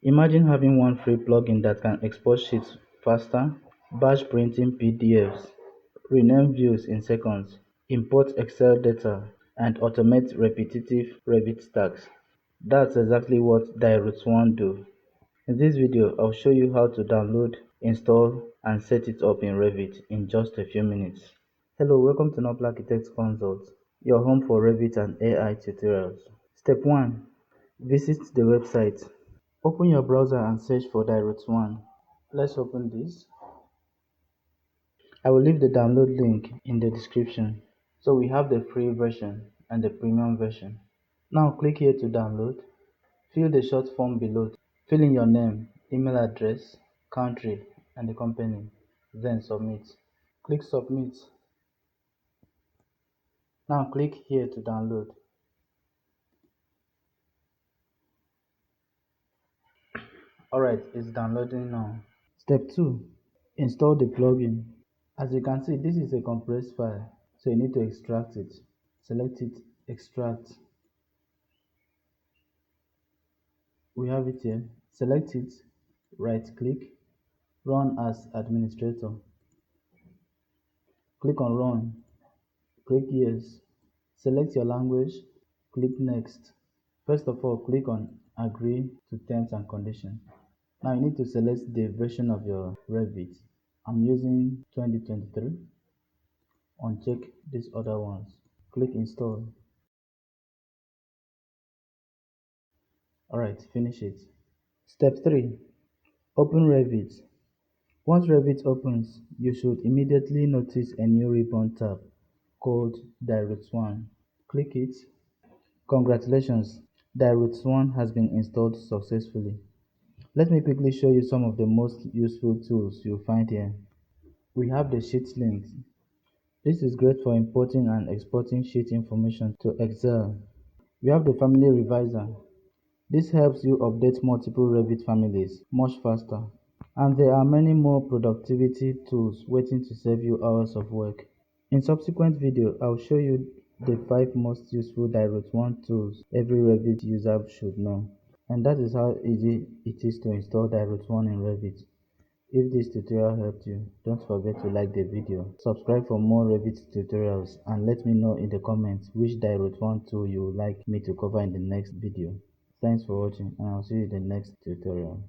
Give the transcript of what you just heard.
Imagine having one free plugin that can export sheets faster, batch printing PDFs, rename views in seconds, import Excel data, and automate repetitive Revit tasks. That's exactly what DiRootsOne do. In this video, I'll show you how to download, install, and set it up in Revit in just a few minutes. Hello, welcome to Noble Architects Consult, your home for Revit and AI tutorials. Step 1. Visit the website. Open your browser and search for DiRootsOne. Let's open this. I will leave the download link in the description. So we have the free version and the premium version. Now click here to download. Fill the short form below. Fill in your name, email address, country, and the company. Then submit. Click submit. Now click here to download. Alright, it's downloading now. Step 2. Install the plugin. As you can see, this is a compressed file, so you need to extract it. Select it, extract. We have it here. Select it, right click, run as administrator. Click on run, click yes. Select your language, click next. First of all, click on agree to terms and conditions. Now you need to select the version of your Revit. I'm using 2023. Uncheck these other ones. Click install. Alright, finish it. Step 3. Open Revit. Once Revit opens, you should immediately notice a new ribbon tab called DiRootsOne. Click it. Congratulations, DiRootsOne has been installed successfully. Let me quickly show you some of the most useful tools you'll find here. We have the Sheets link. This is great for importing and exporting sheet information to Excel. We have the Family Reviser. This helps you update multiple Revit families much faster. And there are many more productivity tools waiting to save you hours of work. In subsequent video, I'll show you the 5 most useful DiRootsOne tools every Revit user should know. And that is how easy it is to install DiRootsOne in Revit. If this tutorial helped you, don't forget to like the video, subscribe for more Revit tutorials, and let me know in the comments which DiRootsOne tool you would like me to cover in the next video. Thanks for watching, and I'll see you in the next tutorial.